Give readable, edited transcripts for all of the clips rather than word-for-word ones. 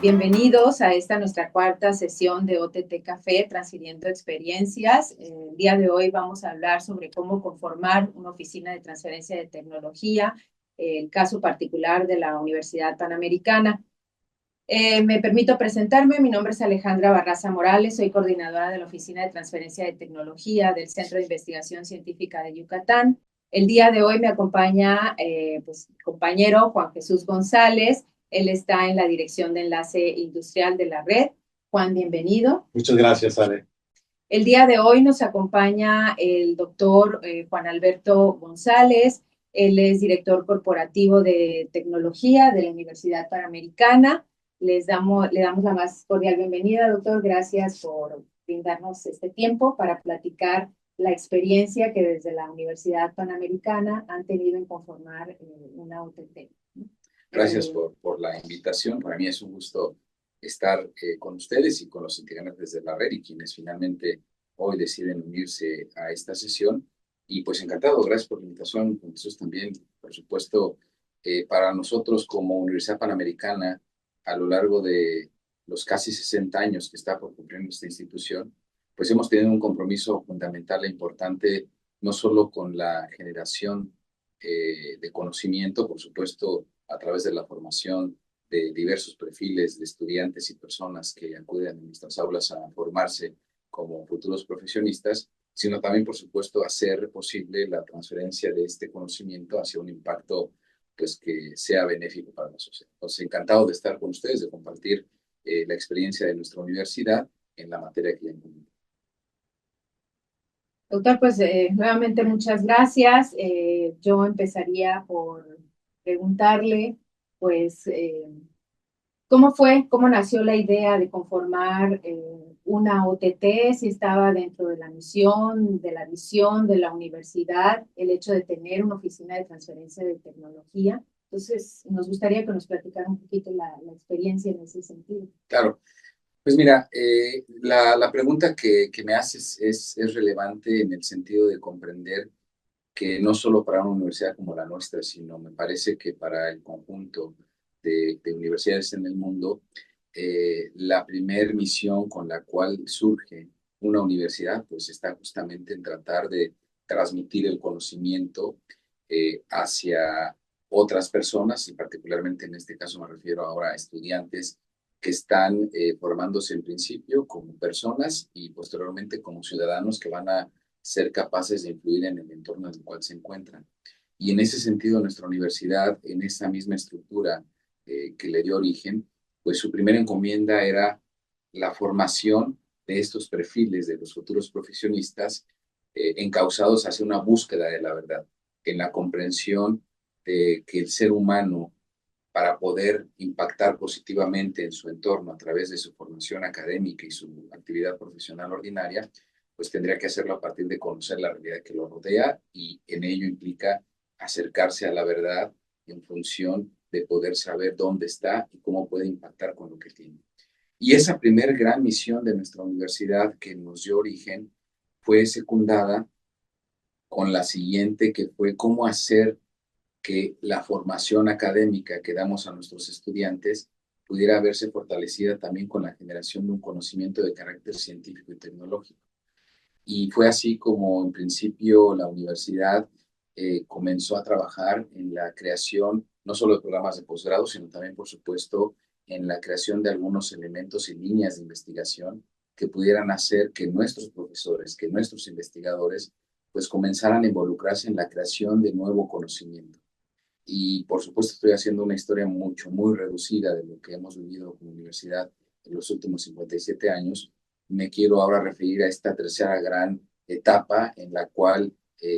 Bienvenidos a esta nuestra cuarta sesión de OTT Café, Transfiriendo Experiencias. El día de hoy vamos a hablar sobre cómo conformar una oficina de transferencia de tecnología, el caso particular de la Universidad Panamericana. Me permito presentarme, mi nombre es Alejandra Barraza Morales, soy coordinadora de la Oficina de Transferencia de Tecnología del Centro de Investigación Científica de Yucatán. El día de hoy me acompaña mi compañero Juan Jesús González. Él está en la Dirección de Enlace Industrial de la red. Juan, bienvenido. Muchas gracias, Ale. El día de hoy nos acompaña el doctor Juan Alberto González. Él es director corporativo de tecnología de la Universidad Panamericana. Le damos la más cordial bienvenida, doctor. Gracias por brindarnos este tiempo para platicar la experiencia que desde la Universidad Panamericana han tenido en conformar una UTT. Gracias por la invitación. Para mí es un gusto estar con ustedes y con los integrantes de la red y quienes finalmente hoy deciden unirse a esta sesión. Y pues encantado, gracias por la invitación. Jesús también, por supuesto, para nosotros como Universidad Panamericana, a lo largo de los casi 60 años que está por cumplir esta institución, pues hemos tenido un compromiso fundamental e importante, no solo con la generación de conocimiento, por supuesto, a través de la formación de diversos perfiles de estudiantes y personas que acuden a nuestras aulas a formarse como futuros profesionistas, sino también, por supuesto, hacer posible la transferencia de este conocimiento hacia un impacto pues, que sea benéfico para la sociedad. Entonces, encantado de estar con ustedes, de compartir la experiencia de nuestra universidad en la materia que ya encontramos. Doctor, pues nuevamente muchas gracias. Yo empezaría por preguntarle, pues, cómo nació la idea de conformar una OTT, si estaba dentro de la misión, de la visión de la universidad, el hecho de tener una oficina de transferencia de tecnología. Entonces, nos gustaría que nos platicara un poquito la experiencia en ese sentido. Claro. Pues mira, la pregunta que me haces es relevante en el sentido de comprender que no solo para una universidad como la nuestra, sino me parece que para el conjunto de universidades en el mundo, la primer misión con la cual surge una universidad, pues está justamente en tratar de transmitir el conocimiento hacia otras personas, y particularmente en este caso me refiero ahora a estudiantes que están formándose en principio como personas y posteriormente como ciudadanos que van a ser capaces de influir en el entorno en el cual se encuentran. Y en ese sentido, nuestra universidad, en esa misma estructura que le dio origen, pues su primera encomienda era la formación de estos perfiles de los futuros profesionistas encausados hacia una búsqueda de la verdad, en la comprensión de que el ser humano, para poder impactar positivamente en su entorno a través de su formación académica y su actividad profesional ordinaria, pues tendría que hacerlo a partir de conocer la realidad que lo rodea, y en ello implica acercarse a la verdad en función de poder saber dónde está y cómo puede impactar con lo que tiene. Y esa primer gran misión de nuestra universidad que nos dio origen fue secundada con la siguiente, que fue cómo hacer que la formación académica que damos a nuestros estudiantes pudiera verse fortalecida también con la generación de un conocimiento de carácter científico y tecnológico. Y fue así como en principio la universidad comenzó a trabajar en la creación no solo de programas de posgrado, sino también, por supuesto, en la creación de algunos elementos y líneas de investigación que pudieran hacer que nuestros profesores, que nuestros investigadores, pues comenzaran a involucrarse en la creación de nuevo conocimiento. Y por supuesto estoy haciendo una historia muy reducida de lo que hemos vivido como universidad en los últimos 57 años. Me quiero ahora referir a esta tercera gran etapa en la cual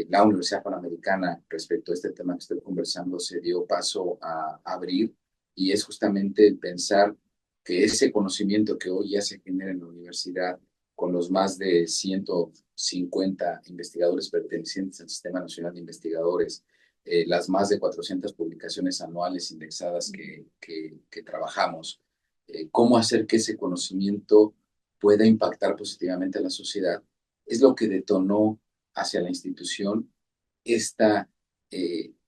la Universidad Panamericana, respecto a este tema que estoy conversando, se dio paso a abrir, y es justamente el pensar que ese conocimiento que hoy ya se genera en la universidad, con los más de 150 investigadores pertenecientes al Sistema Nacional de Investigadores, las más de 400 publicaciones anuales indexadas que trabajamos, cómo hacer que ese conocimiento pueda impactar positivamente a la sociedad, es lo que detonó hacia la institución esta,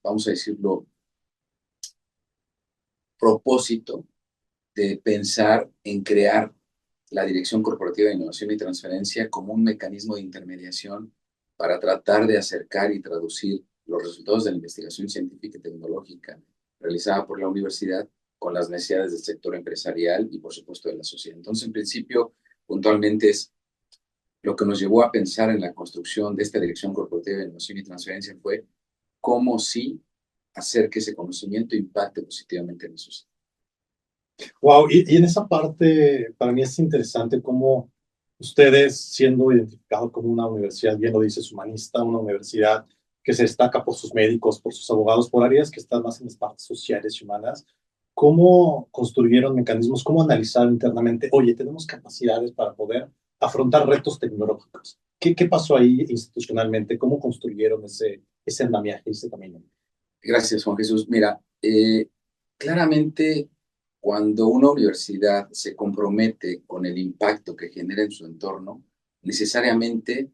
vamos a decirlo, propósito de pensar en crear la Dirección Corporativa de Innovación y Transferencia como un mecanismo de intermediación para tratar de acercar y traducir los resultados de la investigación científica y tecnológica realizada por la universidad con las necesidades del sector empresarial y, por supuesto, de la sociedad. Entonces, en principio, puntualmente es lo que nos llevó a pensar en la construcción de esta Dirección Corporativa de Innovación y Transferencia fue cómo sí hacer que ese conocimiento impacte positivamente en la sociedad. Wow, y en esa parte para mí es interesante cómo ustedes, siendo identificados como una universidad, bien lo dices, humanista, una universidad que se destaca por sus médicos, por sus abogados, por áreas que están más en las partes sociales y humanas, ¿cómo construyeron mecanismos, cómo analizaron internamente, oye, tenemos capacidades para poder afrontar retos tecnológicos? ¿Qué pasó ahí institucionalmente? ¿Cómo construyeron ese andamiaje, ese camino? Gracias, Juan Jesús. Mira, claramente cuando una universidad se compromete con el impacto que genera en su entorno, necesariamente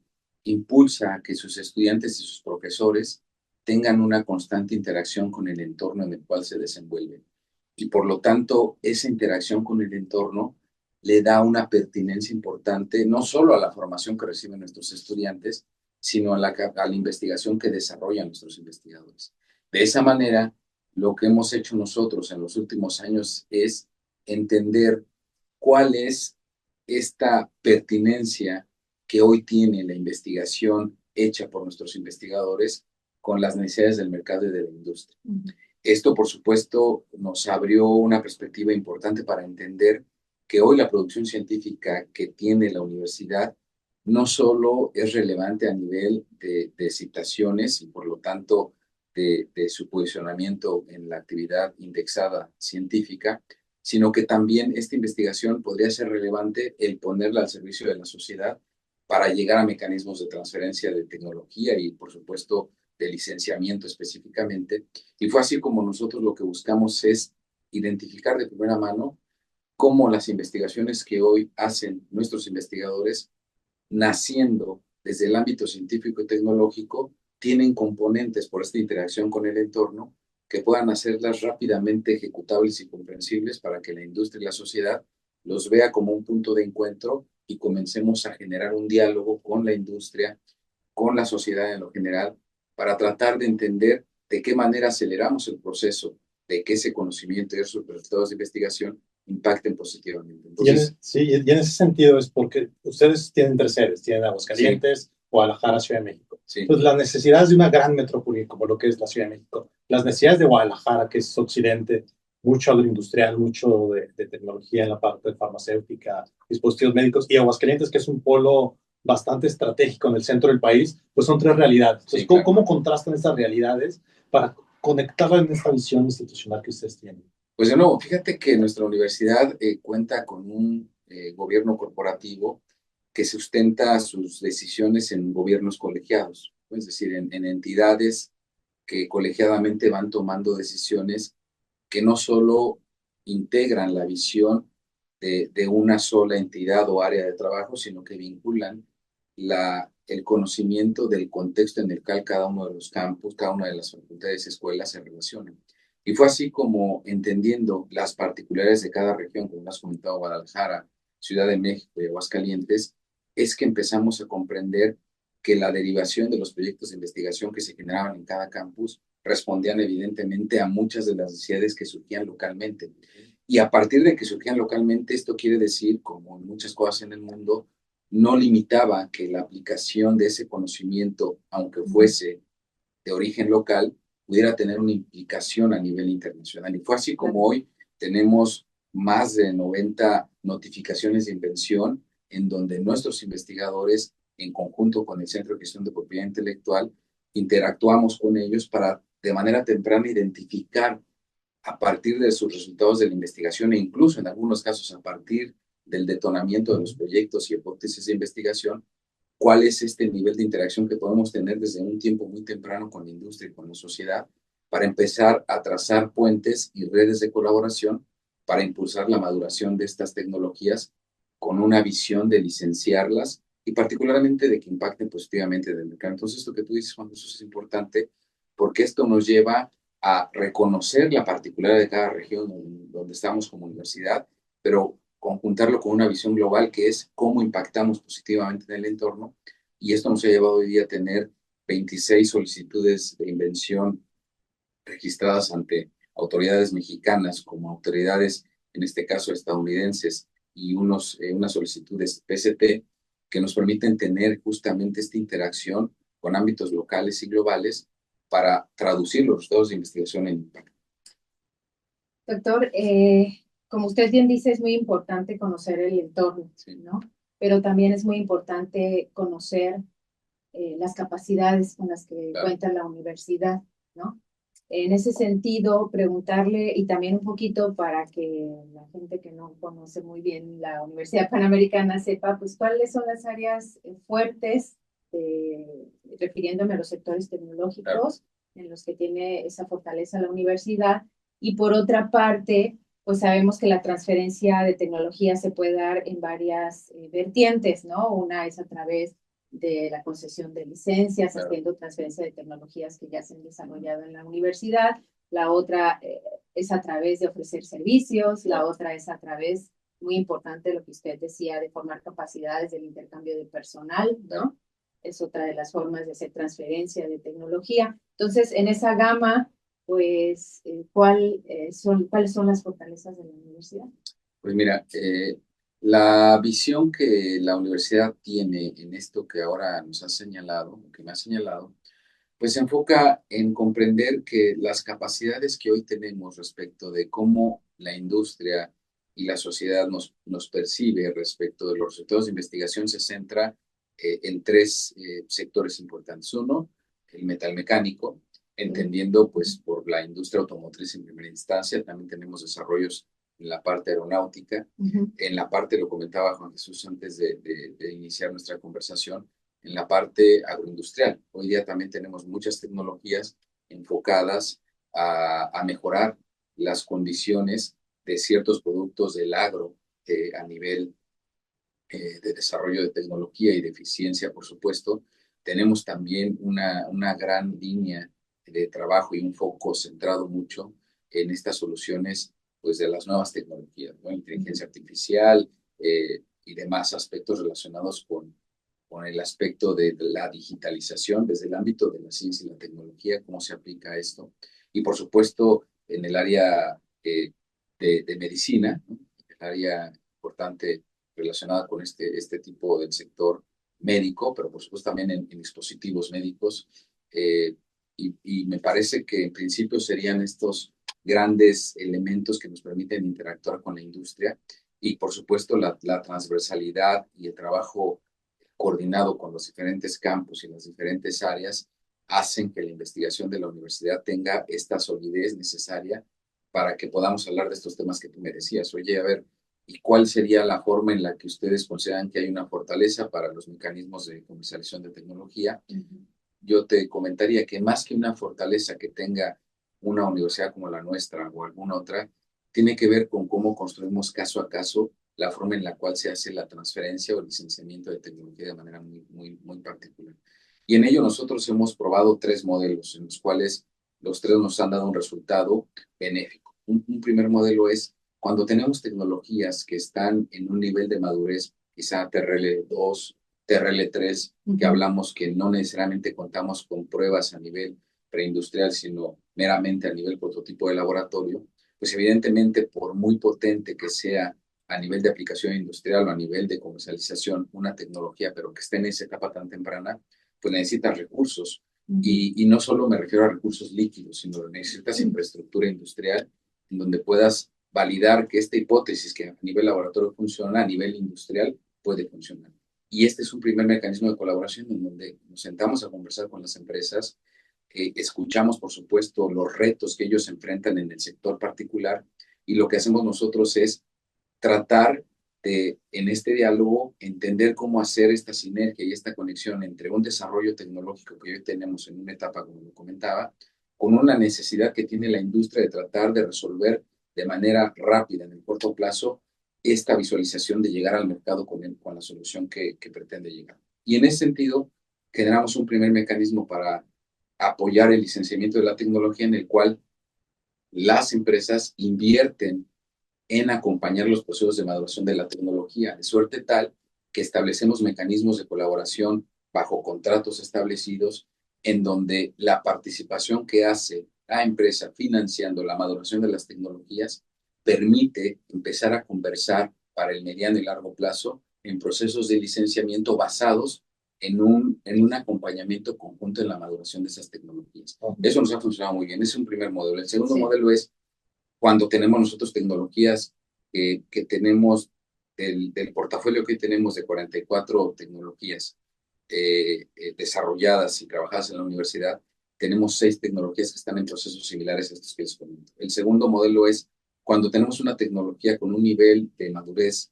impulsa a que sus estudiantes y sus profesores tengan una constante interacción con el entorno en el cual se desenvuelven. Y por lo tanto, esa interacción con el entorno le da una pertinencia importante, no solo a la formación que reciben nuestros estudiantes, sino a la investigación que desarrollan nuestros investigadores. De esa manera, lo que hemos hecho nosotros en los últimos años es entender cuál es esta pertinencia que hoy tiene la investigación hecha por nuestros investigadores con las necesidades del mercado y de la industria. Esto, por supuesto, nos abrió una perspectiva importante para entender que hoy la producción científica que tiene la universidad no solo es relevante a nivel de citaciones y, por lo tanto, de su posicionamiento en la actividad indexada científica, sino que también esta investigación podría ser relevante el ponerla al servicio de la sociedad para llegar a mecanismos de transferencia de tecnología y, por supuesto, de licenciamiento específicamente. Y fue así como nosotros lo que buscamos es identificar de primera mano cómo las investigaciones que hoy hacen nuestros investigadores, naciendo desde el ámbito científico y tecnológico, tienen componentes por esta interacción con el entorno que puedan hacerlas rápidamente ejecutables y comprensibles para que la industria y la sociedad los vea como un punto de encuentro y comencemos a generar un diálogo con la industria, con la sociedad en lo general, para tratar de entender de qué manera aceleramos el proceso de que ese conocimiento y esos resultados de investigación impacten positivamente. Entonces, Sí, y en ese sentido es porque ustedes tienen tres sedes, tienen sí, Aguascalientes, Guadalajara, Ciudad de México. sí, Entonces, las necesidades de una gran metrópoli como lo que es la Ciudad de México, las necesidades de Guadalajara, que es occidente, mucho agroindustrial, mucho de tecnología en la parte farmacéutica, dispositivos médicos, y Aguascalientes, que es un polo bastante estratégico en el centro del país, pues son tres realidades. Entonces, sí, claro. ¿cómo contrastan estas realidades para conectarla en esta visión institucional que ustedes tienen? Pues de nuevo, fíjate que nuestra universidad cuenta con un gobierno corporativo que sustenta sus decisiones en gobiernos colegiados, es decir, en entidades que colegiadamente van tomando decisiones que no solo integran la visión de una sola entidad o área de trabajo, sino que vinculan el conocimiento del contexto en el cual cada uno de los campus, cada una de las facultades y escuelas se relacionan. Y fue así como, entendiendo las particularidades de cada región, como has comentado, Guadalajara, Ciudad de México y Aguascalientes, es que empezamos a comprender que la derivación de los proyectos de investigación que se generaban en cada campus respondían evidentemente a muchas de las necesidades que surgían localmente. Y a partir de que surgían localmente, esto quiere decir, como en muchas cosas en el mundo, no limitaba que la aplicación de ese conocimiento, aunque fuese de origen local, pudiera tener una implicación a nivel internacional. Y fue así como hoy tenemos más de 90 notificaciones de invención en donde nuestros investigadores, en conjunto con el Centro de Gestión de Propiedad Intelectual, interactuamos con ellos para de manera temprana identificar a partir de sus resultados de la investigación e incluso en algunos casos a partir del detonamiento de los proyectos y hipótesis de investigación, cuál es este nivel de interacción que podemos tener desde un tiempo muy temprano con la industria y con la sociedad para empezar a trazar puentes y redes de colaboración para impulsar la maduración de estas tecnologías con una visión de licenciarlas y particularmente de que impacten positivamente en el mercado. Entonces, esto que tú dices, Juan Jesús, es importante porque esto nos lleva a reconocer la particularidad de cada región donde estamos como universidad, pero conjuntarlo con una visión global que es cómo impactamos positivamente en el entorno. Y esto nos ha llevado hoy día a tener 26 solicitudes de invención registradas ante autoridades mexicanas como autoridades, en este caso estadounidenses, y unas solicitudes PCT que nos permiten tener justamente esta interacción con ámbitos locales y globales para traducir los resultados de investigación en impacto. Doctor, como usted bien dice, es muy importante conocer el entorno, Sí. ¿no? Pero también es muy importante conocer las capacidades con las que Claro. cuenta la universidad, ¿no? En ese sentido, preguntarle, y también un poquito para que la gente que no conoce muy bien la Universidad Panamericana sepa, pues, cuáles son las áreas fuertes, refiriéndome a los sectores tecnológicos, en los que tiene esa fortaleza la universidad. Y por otra parte, pues sabemos que la transferencia de tecnología se puede dar en varias vertientes, ¿no? Una es a través de la concesión de licencias, Claro. haciendo transferencia de tecnologías que ya se han desarrollado en la universidad. La otra es a través de ofrecer servicios. La otra es a través, muy importante lo que usted decía, de formar capacidades del intercambio de personal, ¿no? Es otra de las formas de hacer transferencia de tecnología. Entonces, en esa gama, pues, ¿cuáles son las fortalezas de la universidad? Pues mira, la visión que la universidad tiene en esto que ahora nos ha señalado, que me ha señalado, pues se enfoca en comprender que las capacidades que hoy tenemos respecto de cómo la industria y la sociedad nos percibe respecto de los resultados de investigación se centra en tres sectores importantes. Uno, el metalmecánico, entendiendo pues por la industria automotriz en primera instancia. También tenemos desarrollos en la parte aeronáutica, en la parte, lo comentaba Juan Jesús antes de iniciar nuestra conversación, en la parte agroindustrial. Hoy día también tenemos muchas tecnologías enfocadas a mejorar las condiciones de ciertos productos del agro a nivel de desarrollo de tecnología y de eficiencia, por supuesto. Tenemos también una gran línea de trabajo y un foco centrado mucho en estas soluciones pues, de las nuevas tecnologías, ¿no? Inteligencia artificial y demás aspectos relacionados con el aspecto de la digitalización desde el ámbito de la ciencia y la tecnología, cómo se aplica esto. Y por supuesto, en el área de medicina, ¿no? El área importante relacionada con este tipo del sector médico, pero por supuesto también en dispositivos médicos. Y me parece que en principio serían estos grandes elementos que nos permiten interactuar con la industria y por supuesto la transversalidad y el trabajo coordinado con los diferentes campos y las diferentes áreas hacen que la investigación de la universidad tenga esta solidez necesaria para que podamos hablar de estos temas que tú me decías. Oye, a ver, ¿y cuál sería la forma en la que ustedes consideran que hay una fortaleza para los mecanismos de comercialización de tecnología? Yo te comentaría que más que una fortaleza que tenga una universidad como la nuestra o alguna otra, tiene que ver con cómo construimos caso a caso la forma en la cual se hace la transferencia o el licenciamiento de tecnología de manera muy particular. Y en ello nosotros hemos probado tres modelos en los cuales los tres nos han dado un resultado benéfico. Un primer modelo es cuando tenemos tecnologías que están en un nivel de madurez, quizá TRL2, TRL3, que hablamos que no necesariamente contamos con pruebas a nivel preindustrial, sino meramente a nivel prototipo de laboratorio, pues evidentemente por muy potente que sea a nivel de aplicación industrial o a nivel de comercialización una tecnología, pero que esté en esa etapa tan temprana, pues necesitas recursos. Y no solo me refiero a recursos líquidos, sino necesitas infraestructura industrial en donde puedas validar que esta hipótesis que a nivel laboratorio funciona, a nivel industrial puede funcionar. Y este es un primer mecanismo de colaboración en donde nos sentamos a conversar con las empresas, escuchamos, por supuesto, los retos que ellos enfrentan en el sector particular y lo que hacemos nosotros es tratar de, en este diálogo, entender cómo hacer esta sinergia y esta conexión entre un desarrollo tecnológico que hoy tenemos en una etapa, como lo comentaba, con una necesidad que tiene la industria de tratar de resolver de manera rápida, en el corto plazo, esta visualización de llegar al mercado con la solución que pretende llegar. Y en ese sentido, generamos un primer mecanismo para apoyar el licenciamiento de la tecnología en el cual las empresas invierten en acompañar los procesos de maduración de la tecnología, de suerte tal que establecemos mecanismos de colaboración bajo contratos establecidos en donde la participación que hace la empresa financiando la maduración de las tecnologías permite empezar a conversar para el mediano y largo plazo en procesos de licenciamiento basados en un acompañamiento conjunto en la maduración de esas tecnologías. Eso nos ha funcionado muy bien, es un primer modelo. El segundo modelo es cuando tenemos nosotros tecnologías que tenemos del portafolio que tenemos de 44 tecnologías desarrolladas y trabajadas en la universidad, tenemos 6 tecnologías que están en procesos similares a estos que les comento. El segundo modelo es cuando tenemos una tecnología con un nivel de madurez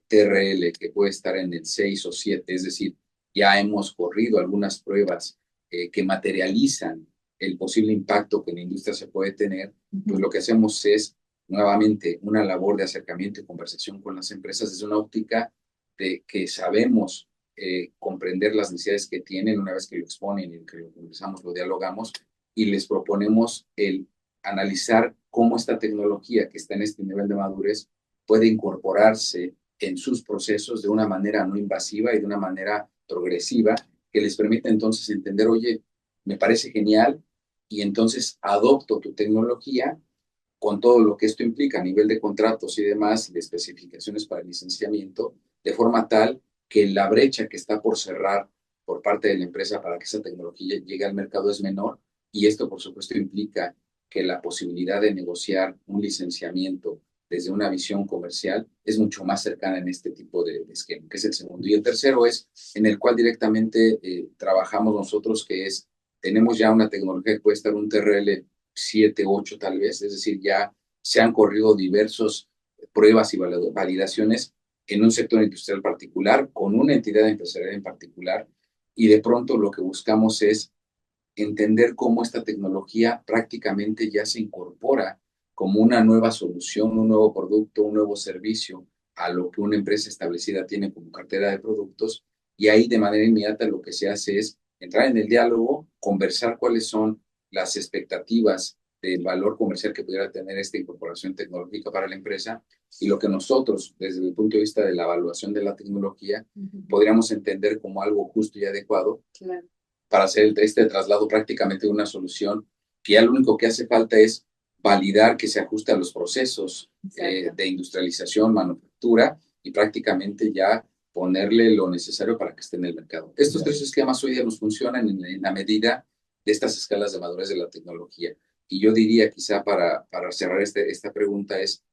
TRL que puede estar en el 6 o 7, es decir, ya hemos corrido algunas pruebas que materializan el posible impacto que en la industria se puede tener, pues lo que hacemos es nuevamente una labor de acercamiento y conversación con las empresas desde una óptica de que sabemos comprender las necesidades que tienen una vez que lo exponen y que lo conversamos, lo dialogamos y les proponemos el analizar cómo esta tecnología que está en este nivel de madurez puede incorporarse en sus procesos de una manera no invasiva y de una manera progresiva que les permita entonces entender, oye, me parece genial y entonces adopto tu tecnología con todo lo que esto implica a nivel de contratos y demás, y de especificaciones para el licenciamiento, de forma tal que la brecha que está por cerrar por parte de la empresa para que esa tecnología llegue al mercado es menor, y esto por supuesto implica que la posibilidad de negociar un licenciamiento desde una visión comercial es mucho más cercana en este tipo de esquema, que es el segundo. Y el tercero es en el cual directamente trabajamos nosotros, que es, tenemos ya una tecnología que puede estar un TRL 7, 8 tal vez, es decir, ya se han corrido diversas pruebas y validaciones en un sector industrial particular, con una entidad empresarial en particular, y de pronto lo que buscamos es entender cómo esta tecnología prácticamente ya se incorpora como una nueva solución, un nuevo producto, un nuevo servicio a lo que una empresa establecida tiene como cartera de productos, y ahí de manera inmediata lo que se hace es entrar en el diálogo, conversar cuáles son las expectativas del valor comercial que pudiera tener esta incorporación tecnológica para la empresa, y lo que nosotros, desde el punto de vista de la evaluación de la tecnología, podríamos entender como algo justo y adecuado para hacer este traslado prácticamente de una solución que ya lo único que hace falta es validar que se ajuste a los procesos de industrialización, manufactura, y prácticamente ya ponerle lo necesario para que esté en el mercado. Estos tres esquemas hoy día nos funcionan en la medida de estas escalas de madurez de la tecnología. Y yo diría, quizá para cerrar esta pregunta, es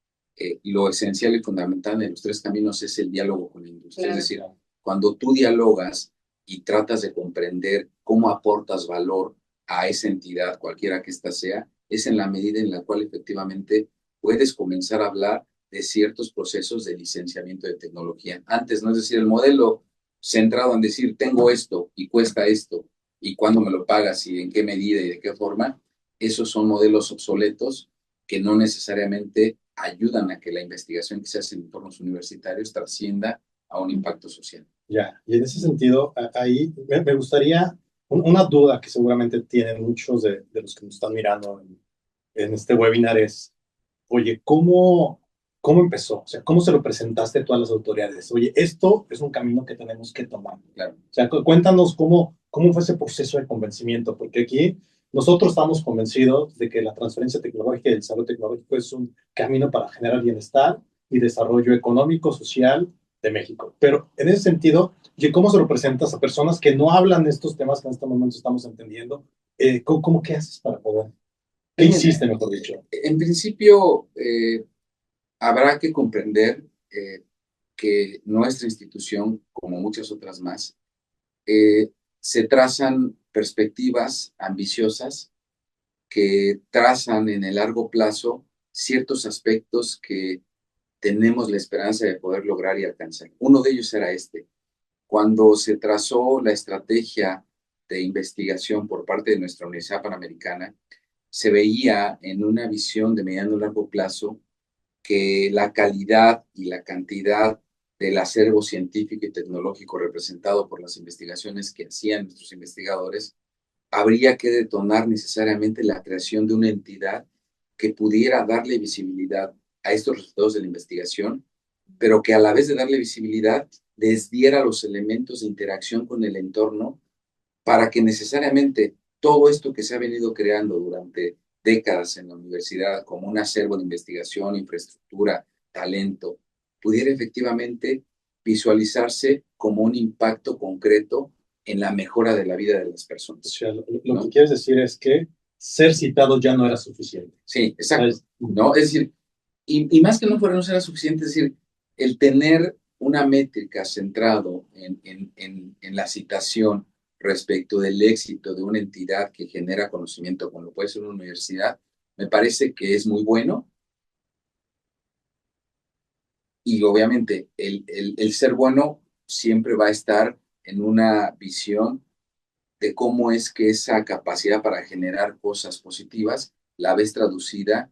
lo esencial y fundamental en los tres caminos es el diálogo con la industria. Es decir, cuando tú dialogas y tratas de comprender cómo aportas valor a esa entidad, cualquiera que ésta sea, es en la medida en la cual efectivamente puedes comenzar a hablar de ciertos procesos de licenciamiento de tecnología. Antes, ¿no? Es decir, el modelo centrado en decir, tengo esto y cuesta esto, y cuándo me lo pagas y en qué medida y de qué forma, esos son modelos obsoletos que no necesariamente ayudan a que la investigación que se hace en entornos universitarios trascienda a un impacto social. Ya, y en ese sentido, ahí me gustaría, una duda que seguramente tienen muchos de los que nos están mirando en este webinar es, oye, ¿cómo empezó? O sea, ¿cómo se lo presentaste tú a las autoridades? Oye, esto es un camino que tenemos que tomar. Claro. O sea, cuéntanos cómo fue ese proceso de convencimiento, porque aquí nosotros estamos convencidos de que la transferencia tecnológica y el desarrollo tecnológico es un camino para generar bienestar y desarrollo económico, social de México. Pero en ese sentido, ¿cómo se lo presentas a personas que no hablan de estos temas que en este momento estamos entendiendo? ¿Cómo qué haces para poder? ¿Qué hiciste, mejor dicho? En principio, habrá que comprender que nuestra institución, como muchas otras más, se trazan perspectivas ambiciosas que trazan en el largo plazo ciertos aspectos que tenemos la esperanza de poder lograr y alcanzar. Uno de ellos era este. Cuando se trazó la estrategia de investigación por parte de nuestra Universidad Panamericana, se veía en una visión de mediano y largo plazo que la calidad y la cantidad del acervo científico y tecnológico representado por las investigaciones que hacían nuestros investigadores habría que detonar necesariamente la creación de una entidad que pudiera darle visibilidad a estos resultados de la investigación, pero que a la vez de darle visibilidad, les diera los elementos de interacción con el entorno para que necesariamente todo esto que se ha venido creando durante décadas en la universidad, como un acervo de investigación, infraestructura, talento, pudiera efectivamente visualizarse como un impacto concreto en la mejora de la vida de las O personas. sea, lo ¿no? que quieres decir es que ser citado ya no era suficiente. Sí, exacto. Es- ¿No? Es decir, y más que no fuera no será suficiente, es decir, el tener una métrica centrado en la citación respecto del éxito de una entidad que genera conocimiento, como lo puede ser una universidad, me parece que es muy bueno. Y obviamente el ser bueno siempre va a estar en una visión de cómo es que esa capacidad para generar cosas positivas la ves traducida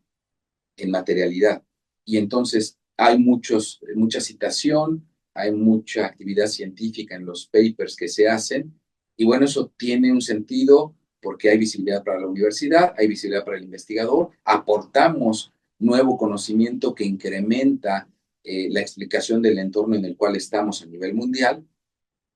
en materialidad. Y entonces hay mucha citación, hay mucha actividad científica en los papers que se hacen, y bueno, eso tiene un sentido porque hay visibilidad para la universidad, hay visibilidad para el investigador, aportamos nuevo conocimiento que incrementa la explicación del entorno en el cual estamos a nivel mundial,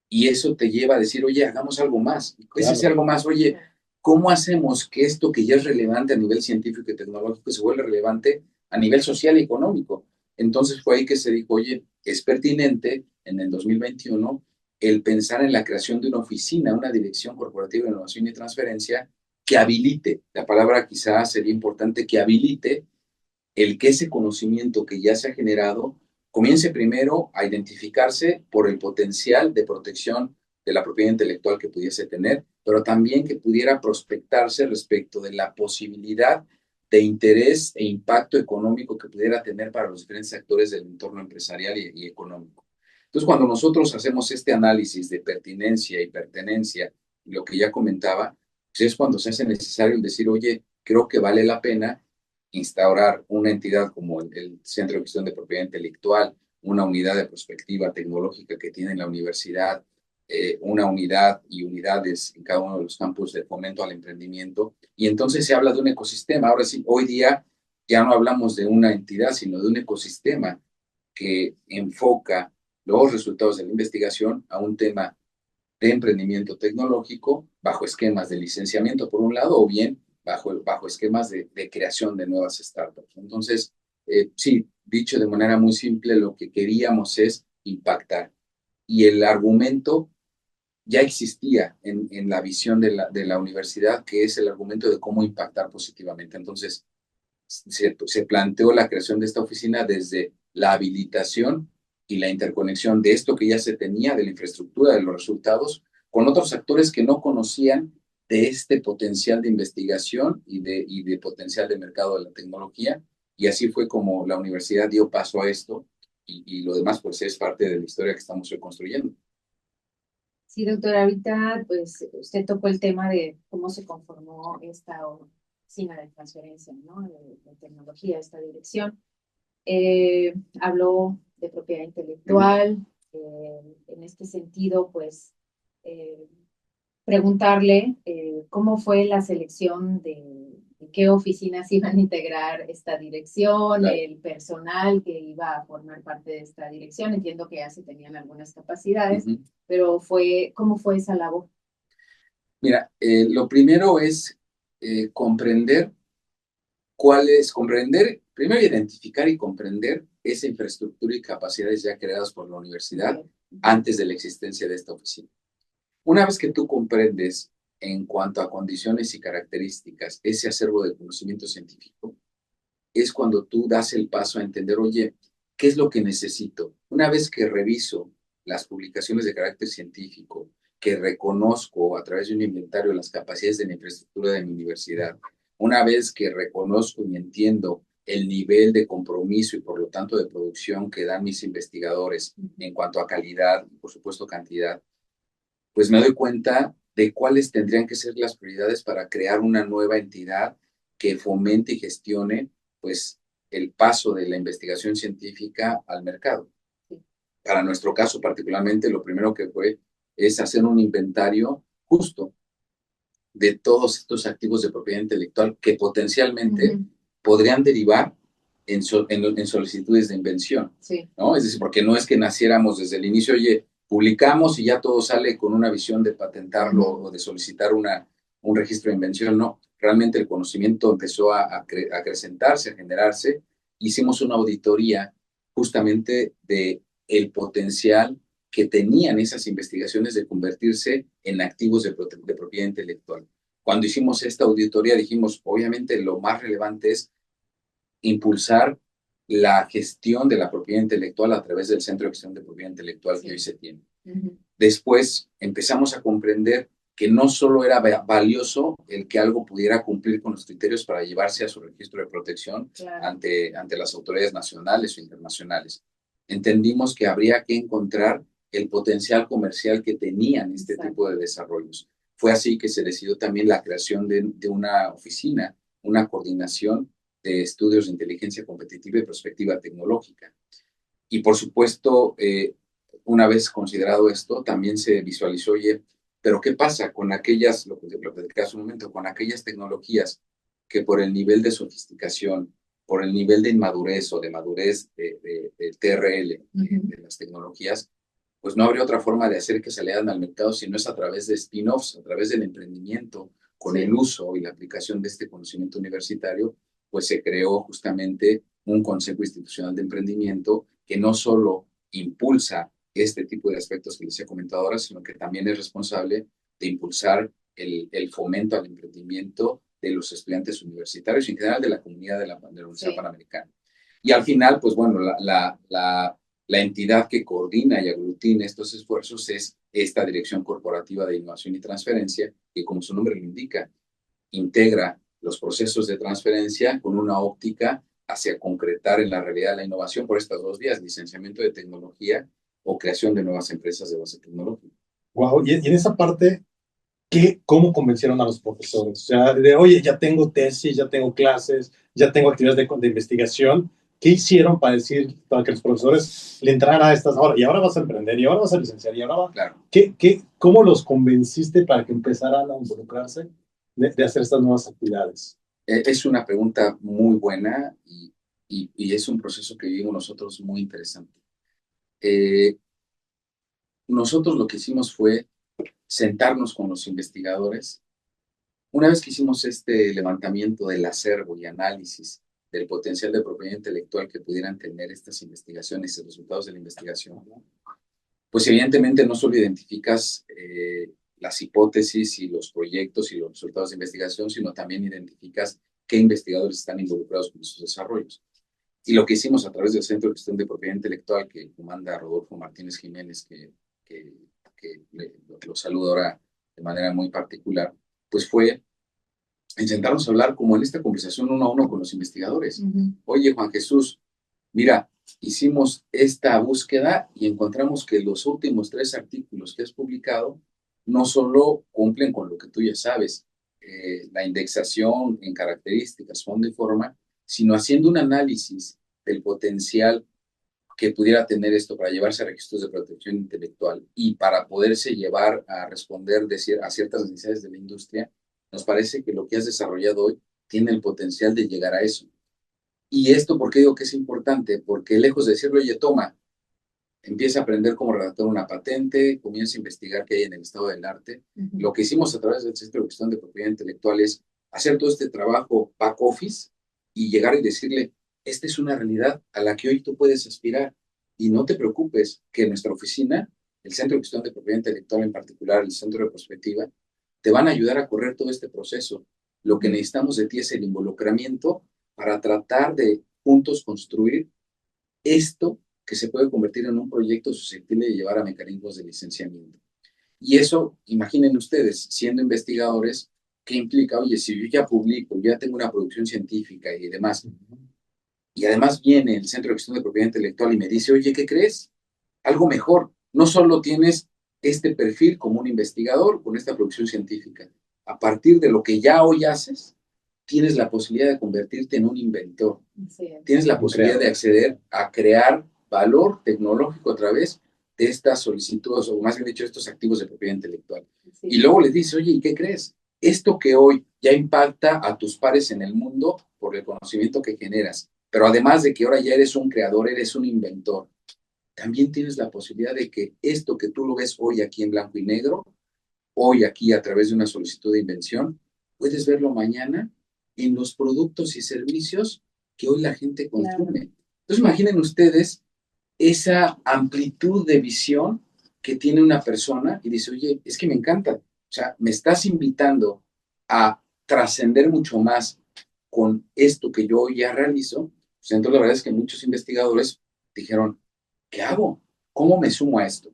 y eso te lleva a decir, oye, hagamos algo más. Es ese algo más, oye, ¿cómo hacemos que esto que ya es relevante a nivel científico y tecnológico se vuelva relevante a nivel social y económico? Entonces fue ahí que se dijo, oye, es pertinente en el 2021 el pensar en la creación de una oficina, una dirección corporativa de innovación y transferencia que habilite, la palabra quizás sería importante, que habilite el que ese conocimiento que ya se ha generado comience primero a identificarse por el potencial de protección de la propiedad intelectual que pudiese tener, pero también que pudiera prospectarse respecto de la posibilidad de interés e impacto económico que pudiera tener para los diferentes actores del entorno empresarial y económico. Entonces, cuando nosotros hacemos este análisis de pertinencia y pertenencia, lo que ya comentaba, pues es cuando se hace necesario el decir, oye, creo que vale la pena instaurar una entidad como el Centro de Gestión de Propiedad Intelectual, una unidad de prospectiva tecnológica que tiene la universidad, una unidad y unidades en cada uno de los campos de fomento al emprendimiento. Y entonces se habla de un ecosistema. Ahora sí, hoy día ya no hablamos de una entidad, sino de un ecosistema que enfoca los resultados de la investigación a un tema de emprendimiento tecnológico bajo esquemas de licenciamiento, por un lado, o bien bajo esquemas de creación de nuevas startups. Entonces, sí, dicho de manera muy simple, lo que queríamos es impactar. Y el argumento ya existía en la visión de la universidad, que es el argumento de cómo impactar positivamente. Entonces, se planteó la creación de esta oficina desde la habilitación y la interconexión de esto que ya se tenía, de la infraestructura, de los resultados, con otros actores que no conocían de este potencial de investigación y de potencial de mercado de la tecnología. Y así fue como la universidad dio paso a esto, y lo demás pues es parte de la historia que estamos hoy construyendo. Sí, doctora, ahorita pues usted tocó el tema de cómo se conformó esta oficina de transferencia, ¿no? De tecnología, esta dirección. Habló de propiedad intelectual. En este sentido, pues, eh, preguntarle cómo fue la selección de qué oficinas iban a integrar esta dirección, Claro. el personal que iba a formar parte de esta dirección. Entiendo que ya se tenían algunas capacidades, pero ¿cómo fue esa labor? Mira, lo primero es comprender, primero identificar y comprender esa infraestructura y capacidades ya creadas por la universidad antes de la existencia de esta oficina. Una vez que tú comprendes en cuanto a condiciones y características ese acervo de conocimiento científico, es cuando tú das el paso a entender, oye, ¿qué es lo que necesito? Una vez que reviso las publicaciones de carácter científico, que reconozco a través de un inventario las capacidades de la infraestructura de mi universidad, una vez que reconozco y entiendo el nivel de compromiso y por lo tanto de producción que dan mis investigadores en cuanto a calidad y por supuesto cantidad, pues me doy cuenta de cuáles tendrían que ser las prioridades para crear una nueva entidad que fomente y gestione, pues, el paso de la investigación científica al mercado. Para nuestro caso particularmente, lo primero que fue es hacer un inventario justo de todos estos activos de propiedad intelectual que potencialmente podrían derivar en solicitudes de invención, Sí. ¿no? Es decir, porque no es que naciéramos desde el inicio, oye, publicamos y ya todo sale con una visión de patentarlo o de solicitar un registro de invención, no. Realmente el conocimiento empezó a acrecentarse, a generarse. Hicimos una auditoría justamente de el potencial que tenían esas investigaciones de convertirse en activos de propiedad intelectual. Cuando hicimos esta auditoría dijimos, obviamente lo más relevante es impulsar la gestión de la propiedad intelectual a través del Centro de Gestión de Propiedad Intelectual que hoy se tiene. Después empezamos a comprender que no solo era valioso el que algo pudiera cumplir con los criterios para llevarse a su registro de protección ante las autoridades nacionales o internacionales. Entendimos que habría que encontrar el potencial comercial que tenían este tipo de desarrollos. Fue así que se decidió también la creación de una oficina, una coordinación de estudios de inteligencia competitiva y prospectiva tecnológica. Y por supuesto, una vez considerado esto, también se visualizó, oye, pero ¿qué pasa con aquellas, lo que platicé hace un momento, con aquellas tecnologías que por el nivel de sofisticación, por el nivel de inmadurez o de madurez de TRL, de las tecnologías, pues no habría otra forma de hacer que salieran al mercado si no es a través de spin-offs, a través del emprendimiento, con el uso y la aplicación de este conocimiento universitario, pues se creó justamente un Consejo Institucional de Emprendimiento que no solo impulsa este tipo de aspectos que les he comentado ahora, sino que también es responsable de impulsar el fomento al emprendimiento de los estudiantes universitarios y en general de la comunidad de la Universidad Panamericana. Y al final, pues bueno, la entidad que coordina y aglutina estos esfuerzos es esta Dirección Corporativa de Innovación y Transferencia, que como su nombre lo indica, integra los procesos de transferencia con una óptica hacia concretar en la realidad la innovación por estas dos vías, licenciamiento de tecnología o creación de nuevas empresas de base tecnológica. Wow, y en esa parte, ¿cómo convencieron a los profesores? O sea, oye, ya tengo tesis, ya tengo clases, ya tengo actividades de investigación. ¿Qué hicieron para que los profesores le entraran a estas ahora? Y ahora vas a emprender, y ahora vas a licenciar, y ahora va. Claro. ¿Cómo los convenciste para que empezaran a involucrarse de hacer estas nuevas actividades? Es una pregunta muy buena y es un proceso que vivimos nosotros muy interesante. Nosotros lo que hicimos fue sentarnos con los investigadores. Una vez que hicimos este levantamiento del acervo y análisis del potencial de propiedad intelectual que pudieran tener estas investigaciones y resultados de la investigación, pues evidentemente no solo identificas las hipótesis y los proyectos y los resultados de investigación, sino también identificas qué investigadores están involucrados con esos desarrollos. Y lo que hicimos a través del Centro de Gestión de Propiedad Intelectual, que comanda Rodolfo Martínez Jiménez, que lo saludo ahora de manera muy particular, pues fue sentarnos a hablar como en esta conversación uno a uno con los investigadores. Oye, Juan Jesús, mira, hicimos esta búsqueda y encontramos que los últimos 3 artículos que has publicado no solo cumplen con lo que tú ya sabes, la indexación en características, fondo y forma, sino haciendo un análisis del potencial que pudiera tener esto para llevarse a registros de protección intelectual y para poderse llevar a responder a ciertas necesidades de la industria, nos parece que lo que has desarrollado hoy tiene el potencial de llegar a eso. Y esto, ¿por qué digo que es importante? Porque lejos de decirle, oye, toma, empieza a aprender cómo redactar una patente, comienza a investigar qué hay en el estado del arte. Lo que hicimos a través del Centro de Gestión de Propiedad Intelectual es hacer todo este trabajo back office y llegar y decirle, esta es una realidad a la que hoy tú puedes aspirar. Y no te preocupes que nuestra oficina, el Centro de Gestión de Propiedad Intelectual en particular, el Centro de Prospectiva, te van a ayudar a correr todo este proceso. Lo que necesitamos de ti es el involucramiento para tratar de juntos construir esto que se puede convertir en un proyecto susceptible de llevar a mecanismos de licenciamiento. Y eso, imaginen ustedes, siendo investigadores, ¿qué implica? Oye, si yo ya publico, ya tengo una producción científica y demás, y además viene el Centro de Gestión de Propiedad Intelectual y me dice, oye, ¿qué crees? Algo mejor. No solo tienes este perfil como un investigador con esta producción científica. A partir de lo que ya hoy haces, tienes la posibilidad de convertirte en un inventor. Sí. Tienes la posibilidad de acceder a crear valor tecnológico a través de estas solicitudes, o más bien dicho, estos activos de propiedad intelectual. Sí. Y luego les dices, oye, ¿y qué crees? esto que hoy ya impacta a tus pares en el mundo por el conocimiento que generas, pero además de que ahora ya eres un creador, eres un inventor, también tienes la posibilidad de que esto que tú lo ves hoy aquí en blanco y negro, hoy aquí a través de una solicitud de invención, puedes verlo mañana en los productos y servicios que hoy la gente consume. Claro. Entonces imaginen ustedes esa amplitud de visión que tiene una persona y dice, oye, es que me encanta, o sea, me estás invitando a trascender mucho más con esto que yo ya realizo. Pues entonces la verdad es que muchos investigadores dijeron, ¿qué hago? ¿Cómo me sumo a esto?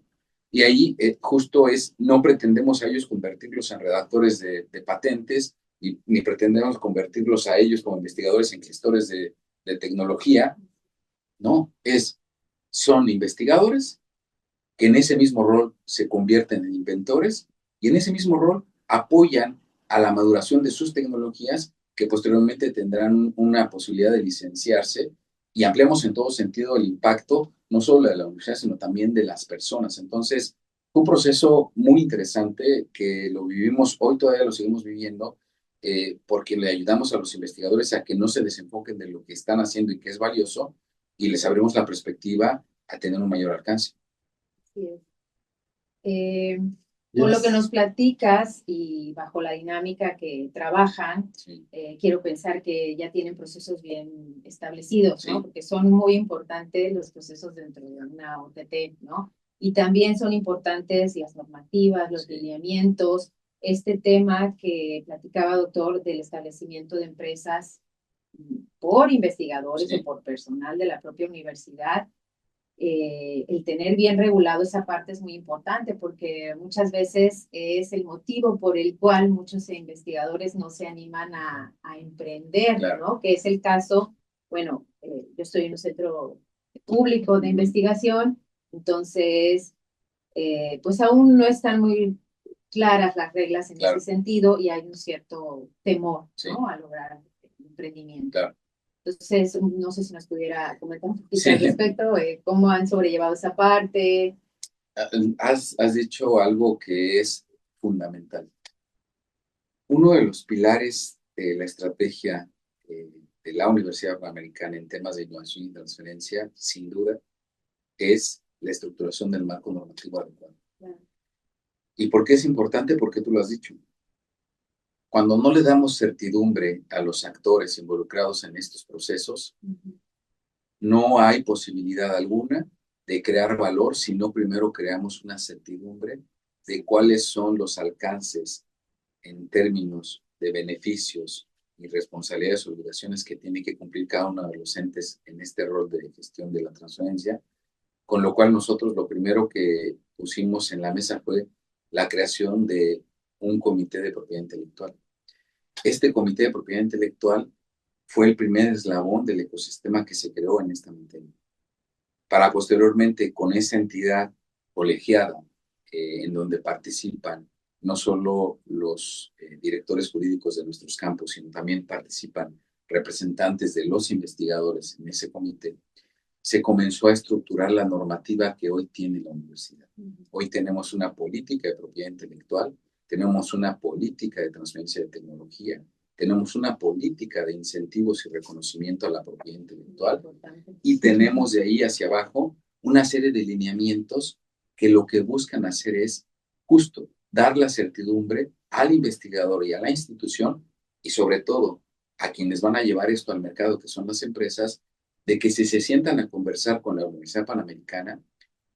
Y ahí justo es, no pretendemos a ellos convertirlos en redactores de patentes, ni pretendemos convertirlos a ellos como investigadores en gestores de tecnología, no, son investigadores que en ese mismo rol se convierten en inventores y en ese mismo rol apoyan a la maduración de sus tecnologías que posteriormente tendrán una posibilidad de licenciarse y ampliamos en todo sentido el impacto, no solo de la universidad, sino también de las personas. Entonces, fue un proceso muy interesante que lo vivimos, hoy todavía lo seguimos viviendo, porque le ayudamos a los investigadores a que no se desenfoquen de lo que están haciendo y que es valioso, y les abrimos la perspectiva a tener un mayor alcance. Así es. Por lo que nos platicas y bajo la dinámica que trabajan, Sí. Quiero pensar que ya tienen procesos bien establecidos, ¿no? Sí. Porque son muy importantes los procesos dentro de una OTT, ¿no? Y también son importantes las normativas, los Sí. lineamientos, este tema que platicaba, doctor, del establecimiento de empresas por investigadores Sí. o por personal de la propia universidad. El tener bien regulado esa parte es muy importante porque muchas veces es el motivo por el cual muchos investigadores no se animan a emprender, Claro. ¿no? Que es el caso, bueno, yo estoy en un centro público de investigación, entonces, pues aún no están muy claras las reglas en Claro. ese sentido y hay un cierto temor, Sí. ¿no? A lograr el emprendimiento. Claro. Entonces, no sé si nos pudiera comentar un poquito Sí. al respecto, cómo han sobrellevado esa parte. Has dicho algo que es fundamental. Uno de los pilares de la estrategia de la Universidad Panamericana en temas de innovación y transferencia, sin duda, es la estructuración del marco normativo adecuado. Claro. ¿Y por qué es importante? Porque tú lo has dicho. Cuando no le damos certidumbre a los actores involucrados en estos procesos, no hay posibilidad alguna de crear valor si no primero creamos una certidumbre de cuáles son los alcances en términos de beneficios y responsabilidades y obligaciones que tiene que cumplir cada uno de los entes en este rol de gestión de la transferencia, con lo cual nosotros lo primero que pusimos en la mesa fue la creación de un comité de propiedad intelectual. Este comité de propiedad intelectual fue el primer eslabón del ecosistema que se creó en esta materia, para posteriormente con esa entidad colegiada en donde participan no solo los directores jurídicos de nuestros campos, sino también participan representantes de los investigadores en ese comité, se comenzó a estructurar la normativa que hoy tiene la universidad. Hoy tenemos una política de propiedad intelectual, tenemos una política de transferencia de tecnología, tenemos una política de incentivos y reconocimiento a la propiedad intelectual y tenemos de ahí hacia abajo una serie de lineamientos que lo que buscan hacer es justo dar la certidumbre al investigador y a la institución y sobre todo a quienes van a llevar esto al mercado, que son las empresas, de que si se sientan a conversar con la Universidad Panamericana,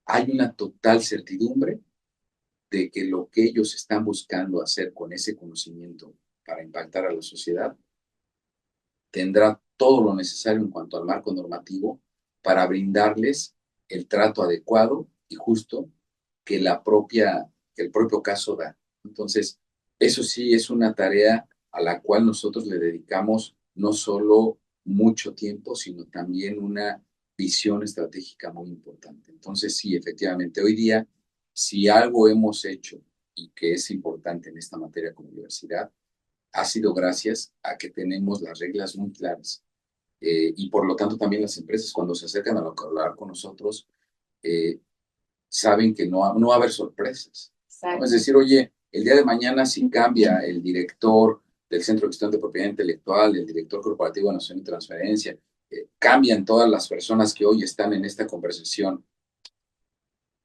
hay una total certidumbre de que lo que ellos están buscando hacer con ese conocimiento para impactar a la sociedad tendrá todo lo necesario en cuanto al marco normativo para brindarles el trato adecuado y justo que el propio caso da. Entonces, eso sí es una tarea a la cual nosotros le dedicamos no solo mucho tiempo, sino también una visión estratégica muy importante. Entonces, sí, efectivamente, hoy día, si algo hemos hecho y que es importante en esta materia como universidad, ha sido gracias a que tenemos las reglas muy claras. Y por lo tanto también las empresas cuando se acercan a hablar con nosotros, saben que no va a haber sorpresas. ¿No? Es decir, oye, El día de mañana, si cambia el director del Centro de Gestión de Propiedad Intelectual, el director corporativo de Nación y Transferencia, cambian todas las personas que hoy están en esta conversación,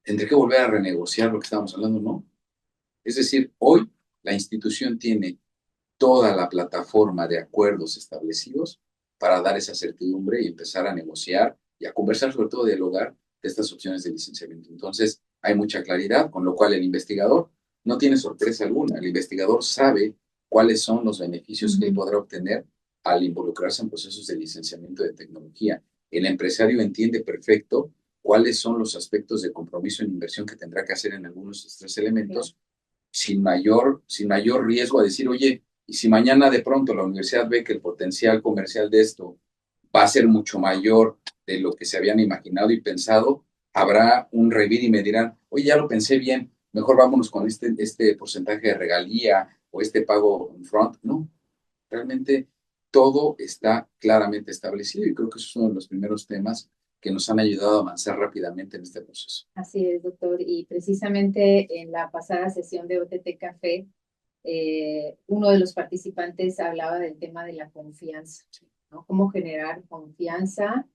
¿tendré que volver a renegociar lo que estábamos hablando? No. Es decir, hoy la institución tiene toda la plataforma de acuerdos establecidos para dar esa certidumbre y empezar a negociar y a conversar, sobre todo, a dialogar de estas opciones de licenciamiento. Entonces, hay mucha claridad, con lo cual el investigador no tiene sorpresa alguna. El investigador sabe cuáles son los beneficios que él podrá obtener al involucrarse en procesos de licenciamiento de tecnología. El empresario entiende perfecto cuáles son los aspectos de compromiso en inversión que tendrá que hacer en algunos de estos tres elementos, sin mayor riesgo a decir, oye, y si mañana de pronto la universidad ve que el potencial comercial de esto va a ser mucho mayor de lo que se habían imaginado y pensado, habrá un revir y me dirán, oye, ya lo pensé bien, mejor vámonos con este porcentaje de regalía o este pago en front. No, realmente todo está claramente establecido y creo que eso es uno de los primeros temas que nos han ayudado a avanzar rápidamente en este proceso. Así es, doctor. Y precisamente en la pasada sesión de OTT Café, uno de los participantes hablaba del tema de la confianza, ¿no? Cómo generar confianza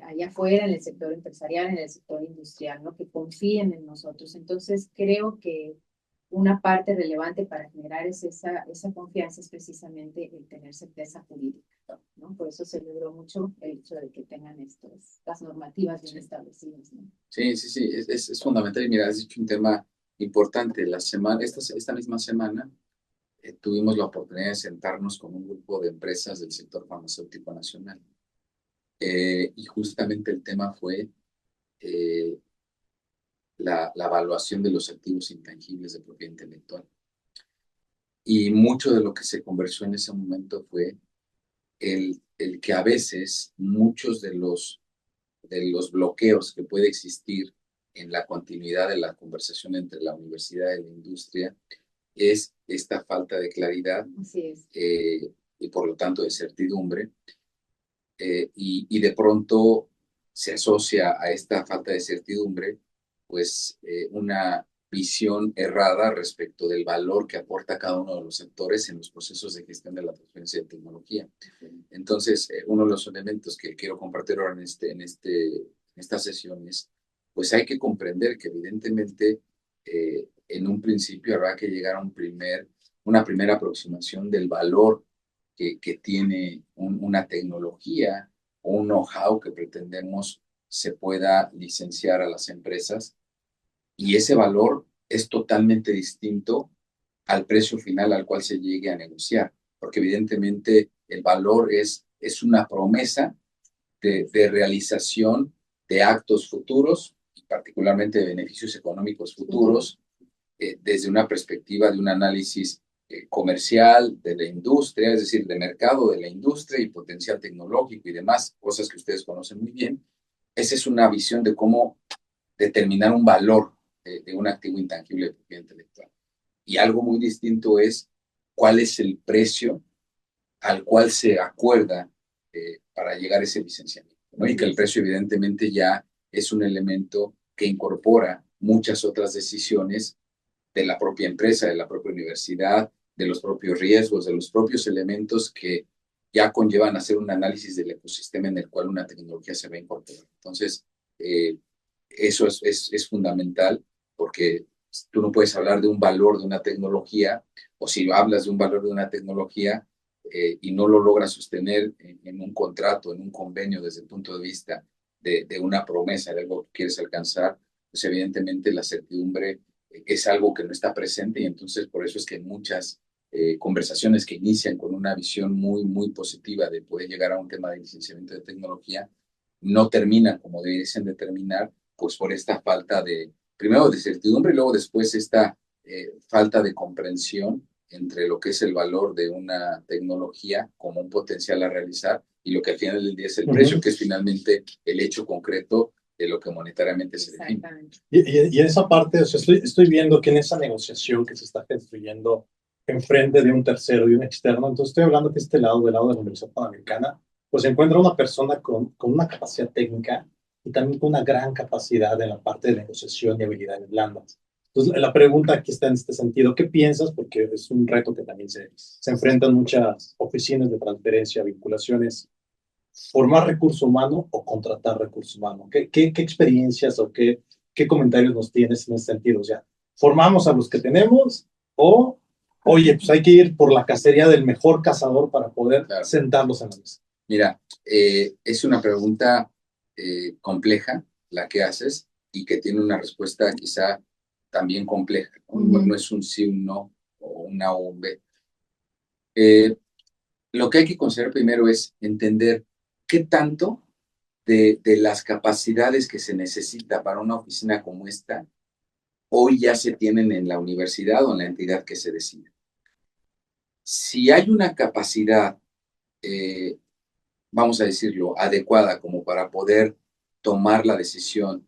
allá afuera, en el sector empresarial, en el sector industrial, ¿no? Que confíen en nosotros. Entonces, creo que una parte relevante para generar esa confianza es precisamente el tener certeza jurídica, ¿no? Por eso celebro mucho el hecho de que tengan las normativas bien establecidas, ¿no? Sí, es fundamental. Y mira, has dicho un tema importante. Esta misma semana tuvimos la oportunidad de sentarnos con un grupo de empresas del sector farmacéutico nacional. Y justamente el tema fue la evaluación de los activos intangibles de propiedad intelectual. Y mucho de lo que se conversó en ese momento fue el que a veces muchos de los bloqueos que puede existir en la continuidad de la conversación entre la universidad y la industria es esta falta de claridad. Así es. Y por lo tanto de certidumbre, y de pronto se asocia a esta falta de certidumbre pues una visión errada respecto del valor que aporta cada uno de los sectores en los procesos de gestión de la transferencia de tecnología. Entonces, uno de los elementos que quiero compartir ahora en estas sesiones, pues hay que comprender que evidentemente en un principio habrá que llegar a una primera aproximación del valor que tiene una tecnología o un know-how que pretendemos se pueda licenciar a las empresas, y ese valor es totalmente distinto al precio final al cual se llegue a negociar, porque evidentemente el valor es una promesa de realización de actos futuros, y particularmente de beneficios económicos futuros, desde una perspectiva de un análisis comercial de la industria, es decir, de mercado de la industria y potencial tecnológico y demás, cosas que ustedes conocen muy bien. Esa es una visión de cómo determinar un valor de un activo intangible de propiedad intelectual. Y algo muy distinto es cuál es el precio al cual se acuerda para llegar a ese licenciamiento, ¿no? Y que el precio evidentemente ya es un elemento que incorpora muchas otras decisiones de la propia empresa, de la propia universidad, de los propios riesgos, de los propios elementos que ya conllevan hacer un análisis del ecosistema en el cual una tecnología se va a incorporar. Entonces, eso es fundamental, porque tú no puedes hablar de un valor de una tecnología, o si hablas de un valor de una tecnología y no lo logras sostener en un contrato, en un convenio desde el punto de vista de una promesa, de algo que quieres alcanzar, pues evidentemente la certidumbre es algo que no está presente, y entonces por eso es que muchas conversaciones que inician con una visión muy positiva de poder llegar a un tema de licenciamiento de tecnología no terminan como debiesen de terminar, pues por esta falta primero de certidumbre y luego después esta falta de comprensión entre lo que es el valor de una tecnología como un potencial a realizar y lo que al final del día es el precio, que es finalmente el hecho concreto de lo que monetariamente se define. Y en esa parte, o sea, estoy viendo que en esa negociación que se está construyendo enfrente de un tercero y un externo, entonces estoy hablando que del lado de la Universidad Panamericana, pues se encuentra una persona con una capacidad técnica y también con una gran capacidad en la parte de negociación y habilidades blandas. Entonces, la pregunta aquí está en este sentido. ¿Qué piensas? Porque es un reto que también se enfrentan muchas oficinas de transferencia, vinculaciones. ¿Formar recurso humano o contratar recurso humano? ¿Qué experiencias o qué comentarios nos tienes en ese sentido? O sea, ¿formamos a los que tenemos o, oye, pues hay que ir por la cacería del mejor cazador para poder sentarlos en la mesa? Mira, es una pregunta compleja la que haces y que tiene una respuesta quizá también compleja, ¿no? No es un sí, un no, o una o un B. Lo que hay que considerar primero es entender qué tanto de las capacidades que se necesita para una oficina como esta hoy ya se tienen en la universidad o en la entidad que se decida. Si hay una capacidad, vamos a decirlo, adecuada como para poder tomar la decisión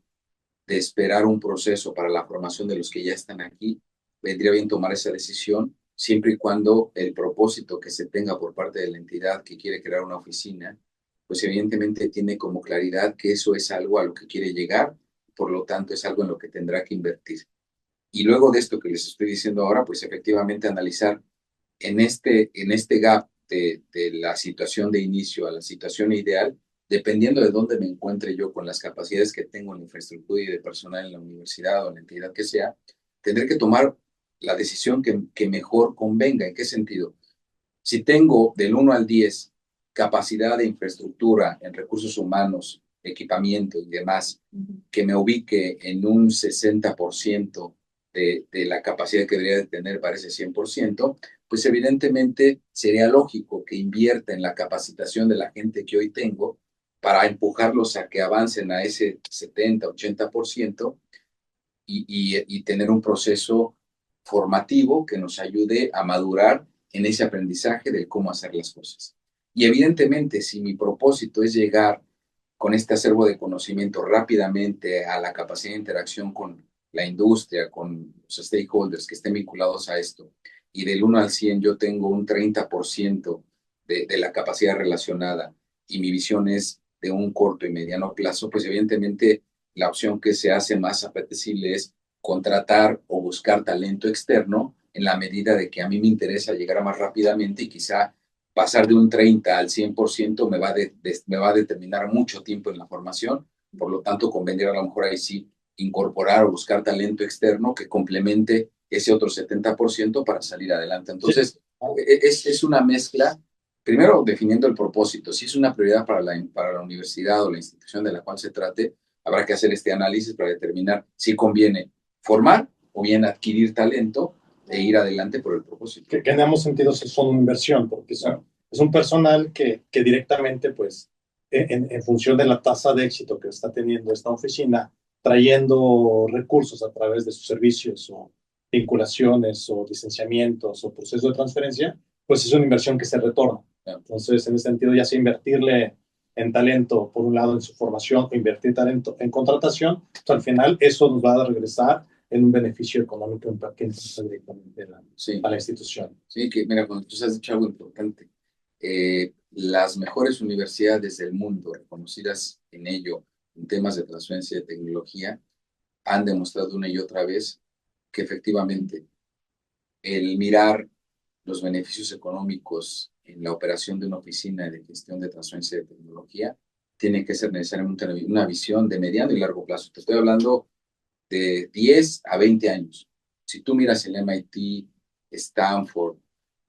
de esperar un proceso para la formación de los que ya están aquí, vendría bien tomar esa decisión siempre y cuando el propósito que se tenga por parte de la entidad que quiere crear una oficina, pues evidentemente tiene como claridad que eso es algo a lo que quiere llegar, por lo tanto es algo en lo que tendrá que invertir. Y luego de esto que les estoy diciendo ahora, pues efectivamente analizar en este gap de la situación de inicio a la situación ideal, dependiendo de dónde me encuentre yo con las capacidades que tengo en infraestructura y de personal en la universidad o en la entidad que sea, tendré que tomar la decisión que mejor convenga. ¿En qué sentido? Si tengo del 1 al 10 capacidad de infraestructura en recursos humanos, equipamiento y demás, que me ubique en un 60% de la capacidad que debería de tener para ese 100%, pues evidentemente sería lógico que invierta en la capacitación de la gente que hoy tengo para empujarlos a que avancen a ese 70-80% y tener un proceso formativo que nos ayude a madurar en ese aprendizaje de cómo hacer las cosas. Y evidentemente, si mi propósito es llegar con este acervo de conocimiento rápidamente a la capacidad de interacción con la industria, con los stakeholders que estén vinculados a esto, y del 1 al 100 yo tengo un 30% de la capacidad relacionada y mi visión es de un corto y mediano plazo, pues evidentemente la opción que se hace más apetecible es contratar o buscar talento externo en la medida de que a mí me interesa llegar más rápidamente y quizá pasar de un 30 al 100% me va a determinar mucho tiempo en la formación, por lo tanto convendría a lo mejor ahí sí incorporar o buscar talento externo que complemente ese otro 70% para salir adelante. Entonces, es una mezcla, primero definiendo el propósito, si es una prioridad para la universidad o la institución de la cual se trate, habrá que hacer este análisis para determinar si conviene formar o bien adquirir talento e ir adelante por el propósito. Que en ambos sentidos son una inversión, porque es un personal que directamente, pues, en función de la tasa de éxito que está teniendo esta oficina, trayendo recursos a través de sus servicios o vinculaciones o licenciamientos o procesos de transferencia, pues es una inversión que se retorna. Entonces, en ese sentido, ya sea invertirle en talento, por un lado, en su formación, o invertir talento en contratación, pues, al final eso nos va a regresar en un beneficio económico que entra directamente a la institución. Sí, que mira, cuando tú has dicho algo importante, las mejores universidades del mundo reconocidas en ello, en temas de transferencia de tecnología, han demostrado una y otra vez que efectivamente el mirar los beneficios económicos en la operación de una oficina de gestión de transferencia de tecnología tiene que ser necesariamente una visión de mediano y largo plazo. Te estoy hablando de 10 a 20 años. Si tú miras el MIT, Stanford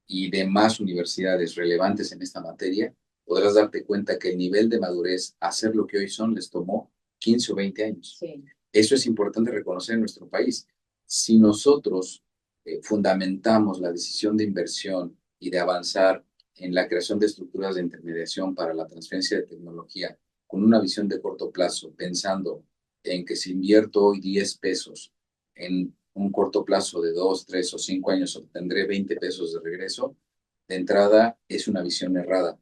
y demás universidades relevantes en esta materia, podrás darte cuenta que el nivel de madurez a ser lo que hoy son les tomó 15 o 20 años. Sí. Eso es importante reconocer en nuestro país. Si nosotros fundamentamos la decisión de inversión y de avanzar en la creación de estructuras de intermediación para la transferencia de tecnología con una visión de corto plazo, pensando en que si invierto hoy 10 pesos en un corto plazo de 2, 3 o 5 años obtendré 20 pesos de regreso, de entrada es una visión errada.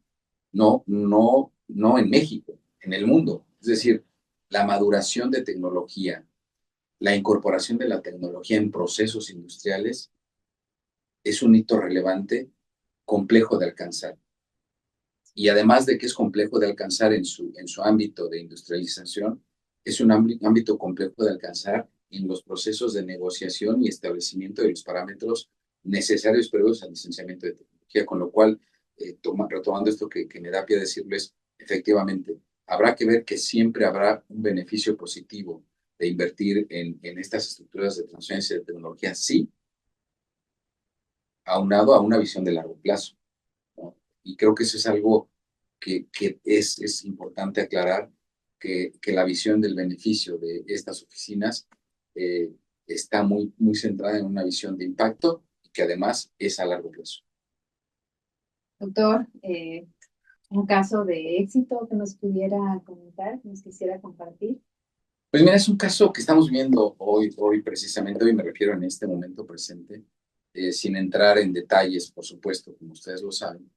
No en México, en el mundo. Es decir, la maduración de tecnología, la incorporación de la tecnología en procesos industriales es un hito relevante, complejo de alcanzar. Y además de que es complejo de alcanzar en su ámbito de industrialización, es un ámbito complejo de alcanzar en los procesos de negociación y establecimiento de los parámetros necesarios previos al licenciamiento de tecnología, con lo cual, retomando esto que me da pie a decirles, efectivamente, habrá que ver que siempre habrá un beneficio positivo de invertir en estas estructuras de transferencia de tecnología, sí, aunado a una visión de largo plazo, ¿no? Y creo que eso es algo que es importante aclarar, que la visión del beneficio de estas oficinas eh, está muy centrada en una visión de impacto y que además es a largo plazo. Doctor, un caso de éxito que nos pudiera comentar, que nos quisiera compartir. Pues mira, es un caso que estamos viendo hoy precisamente, hoy me refiero en este momento presente, sin entrar en detalles, por supuesto, como ustedes lo saben,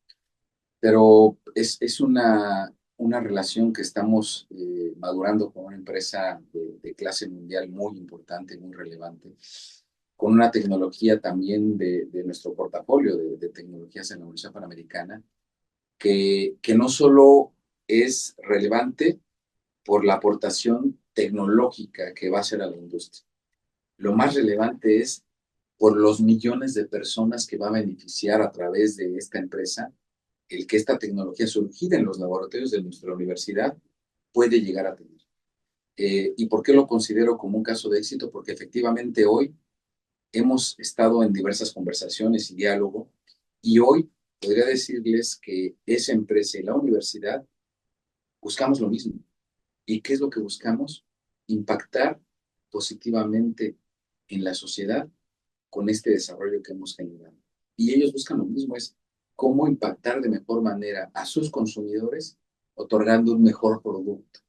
pero es una relación que estamos madurando con una empresa de clase mundial muy importante, muy relevante, con una tecnología también de nuestro portafolio de tecnologías en la Universidad Panamericana, que no solo es relevante por la aportación tecnológica que va a hacer a la industria. Lo más relevante es por los millones de personas que va a beneficiar a través de esta empresa, el que esta tecnología surgida en los laboratorios de nuestra universidad puede llegar a tener. ¿Y por qué lo considero como un caso de éxito? Porque efectivamente hoy hemos estado en diversas conversaciones y diálogo, y hoy podría decirles que esa empresa y la universidad buscamos lo mismo. ¿Y qué es lo que buscamos? Impactar positivamente en la sociedad con este desarrollo que hemos generado. Y ellos buscan lo mismo, es cómo impactar de mejor manera a sus consumidores, otorgando un mejor producto.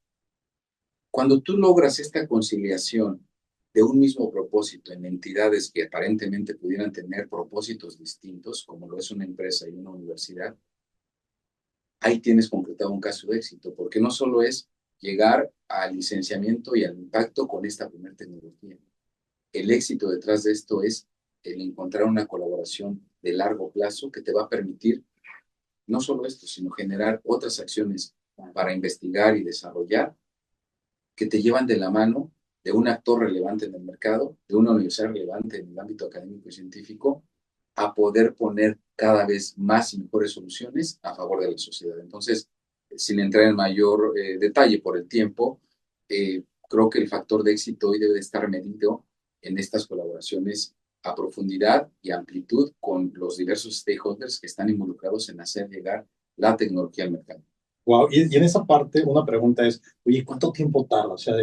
Cuando tú logras esta conciliación de un mismo propósito en entidades que aparentemente pudieran tener propósitos distintos, como lo es una empresa y una universidad, ahí tienes concretado un caso de éxito, porque no solo es llegar al licenciamiento y al impacto con esta primera tecnología. El éxito detrás de esto es el encontrar una colaboración de largo plazo que te va a permitir no solo esto, sino generar otras acciones para investigar y desarrollar que te llevan de la mano de un actor relevante en el mercado, de una universidad relevante en el ámbito académico y científico, a poder poner cada vez más y mejores soluciones a favor de la sociedad. Entonces, sin entrar en mayor detalle por el tiempo, creo que el factor de éxito hoy debe de estar medido en estas colaboraciones a profundidad y amplitud con los diversos stakeholders que están involucrados en hacer llegar la tecnología al mercado. Wow. Y en esa parte, una pregunta es, oye, ¿cuánto tiempo tarda? O sea,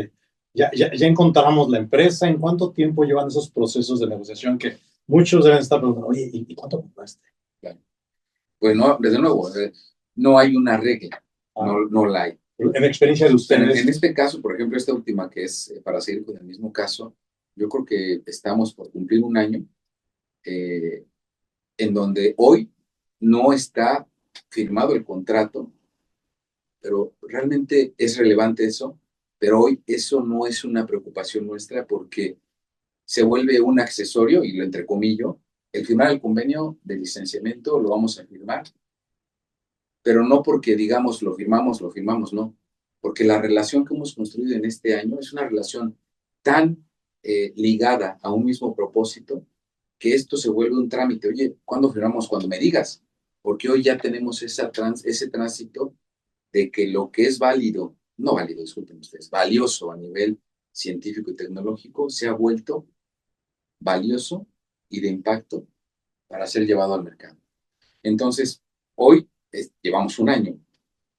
ya encontramos la empresa, ¿en cuánto tiempo llevan esos procesos de negociación que muchos deben estar preguntando, oye, ¿y cuánto compraste? Claro. Pues no, desde nuevo, no hay una regla, no la hay. En experiencia de ustedes. En este caso, por ejemplo, esta última que es para seguir con el mismo caso, yo creo que estamos por cumplir un año en donde hoy no está firmado el contrato, pero realmente es relevante eso, pero hoy eso no es una preocupación nuestra porque se vuelve un accesorio, y lo entrecomillo, el firmar el convenio de licenciamiento lo vamos a firmar, pero no porque digamos lo firmamos, no, porque la relación que hemos construido en este año es una relación tan ligada a un mismo propósito que esto se vuelve un trámite. Oye, ¿cuándo firmamos? Cuando me digas, porque hoy ya tenemos ese tránsito de que lo que es válido, no válido, disculpen ustedes, valioso a nivel científico y tecnológico, se ha vuelto valioso y de impacto para ser llevado al mercado. Entonces, hoy llevamos un año.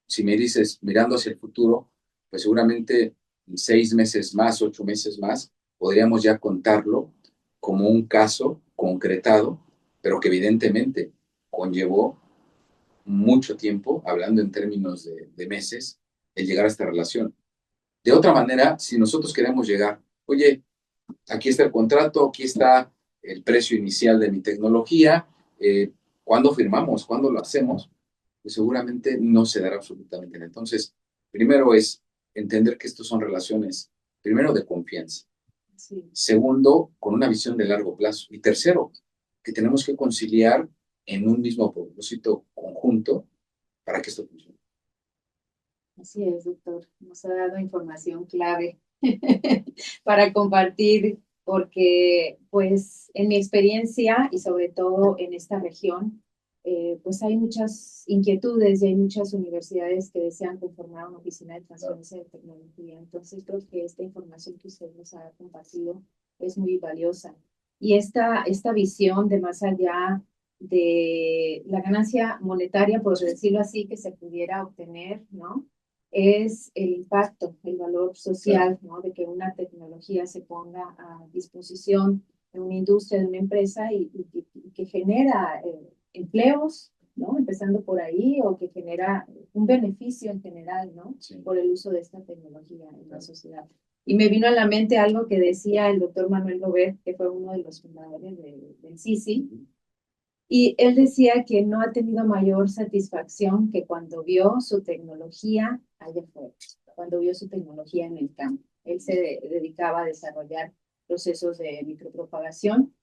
Si me dices, mirando hacia el futuro, pues seguramente en 6 meses más, 8 meses más, podríamos ya contarlo como un caso concretado, pero que evidentemente conllevó mucho tiempo, hablando en términos de meses, el llegar a esta relación. De otra manera, si nosotros queremos llegar, oye, aquí está el contrato, aquí está el precio inicial de mi tecnología, ¿cuándo firmamos? ¿Cuándo lo hacemos? Pues seguramente no se dará absolutamente nada. Entonces, primero es entender que estos son relaciones, primero, de confianza. Sí. Segundo, con una visión de largo plazo. Y tercero, que tenemos que conciliar en un mismo propósito conjunto para que esto funcione. Así es, doctor. Nos ha dado información clave para compartir, porque pues en mi experiencia y sobre todo en esta región, pues hay muchas inquietudes y hay muchas universidades que desean conformar una oficina de transferencia de tecnología. Entonces creo que esta información que usted nos ha compartido es muy valiosa. Y esta visión de más allá de la ganancia monetaria, por decirlo así, que se pudiera obtener, ¿no? Es el impacto, el valor social, ¿no? De que una tecnología se ponga a disposición de una industria, de una empresa y que genera empleos, ¿no? Empezando por ahí, o que genera un beneficio en general, ¿no? Sí. Por el uso de esta tecnología en la sociedad. Y me vino a la mente algo que decía el doctor Manuel Robert, que fue uno de los fundadores del CICI, y él decía que no ha tenido mayor satisfacción que cuando vio su tecnología allá afuera, cuando vio su tecnología en el campo. Él se dedicaba a desarrollar procesos de micropropagación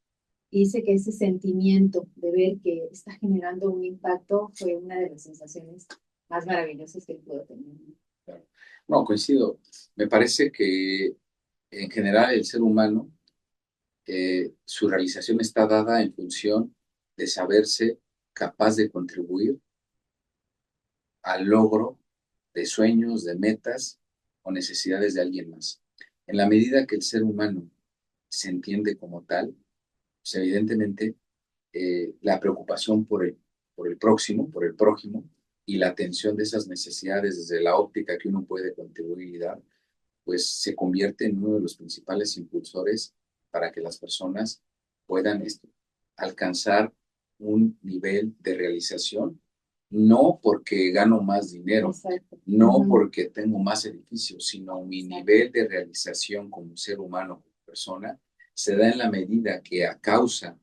y dice que ese sentimiento de ver que está generando un impacto fue una de las sensaciones más maravillosas que él pudo tener. No, coincido. Me parece que en general el ser humano, su realización está dada en función de saberse capaz de contribuir al logro de sueños, de metas o necesidades de alguien más. En la medida que el ser humano se entiende como tal, pues evidentemente la preocupación por el próximo, por el prójimo, y la atención de esas necesidades desde la óptica que uno puede contribuir y dar, pues se convierte en uno de los principales impulsores para que las personas puedan alcanzar un nivel de realización, no porque gano más dinero, exacto, no porque tengo más edificios, sino mi nivel de realización como ser humano, como persona, se da en la medida que a causa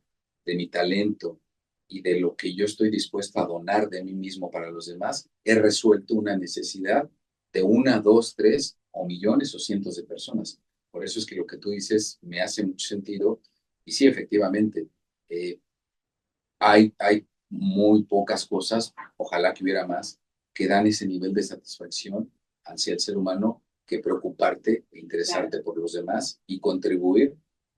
de mi talento y de lo que yo estoy dispuesto a donar de mí mismo para los demás, he resuelto una necesidad de 1, 2, 3 o millones o cientos de personas. Por eso es que lo que tú dices me hace mucho sentido. Y sí, efectivamente, hay muy pocas cosas, ojalá que hubiera más, que dan ese nivel de satisfacción hacia el ser humano que preocuparte e interesarte por los demás y contribuir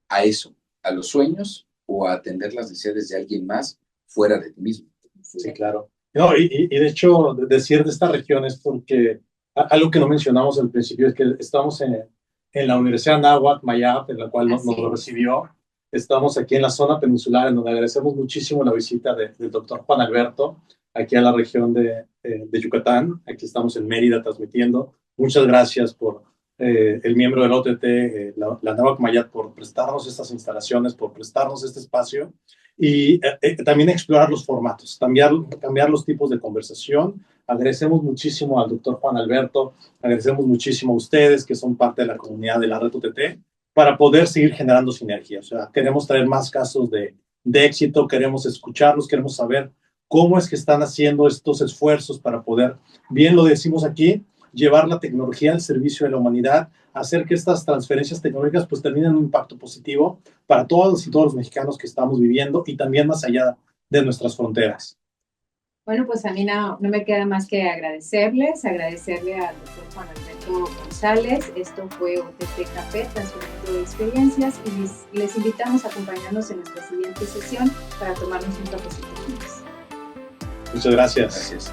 a eso, a los sueños o a atender las necesidades de alguien más fuera de ti mismo. Sí, claro. No, y de hecho, decir de esta región es porque algo que no mencionamos al principio es que estamos en la Universidad Anáhuac Mayab, en la cual nos lo recibió. Estamos aquí en la zona peninsular, en donde agradecemos muchísimo la visita del doctor Juan Alberto, aquí a la región de Yucatán. Aquí estamos en Mérida transmitiendo. Muchas gracias por el miembro del OTT, la Anáhuac Mayab, por prestarnos estas instalaciones, por prestarnos este espacio. Y también explorar los formatos, cambiar los tipos de conversación. Agradecemos muchísimo al doctor Juan Alberto, agradecemos muchísimo a ustedes que son parte de la comunidad de la red OTT para poder seguir generando sinergia. O sea, queremos traer más casos de éxito, queremos escucharlos, queremos saber cómo es que están haciendo estos esfuerzos para poder, bien lo decimos aquí, llevar la tecnología al servicio de la humanidad, hacer que estas transferencias tecnológicas pues terminen un impacto positivo para todos y todos los mexicanos que estamos viviendo y también más allá de nuestras fronteras. Bueno, pues a mí no me queda más que agradecerle al doctor Juan Alberto González. Esto fue OTT Café, transfiriendo experiencias, y les invitamos a acompañarnos en nuestra siguiente sesión para tomarnos un cafecito juntos. Muchas gracias.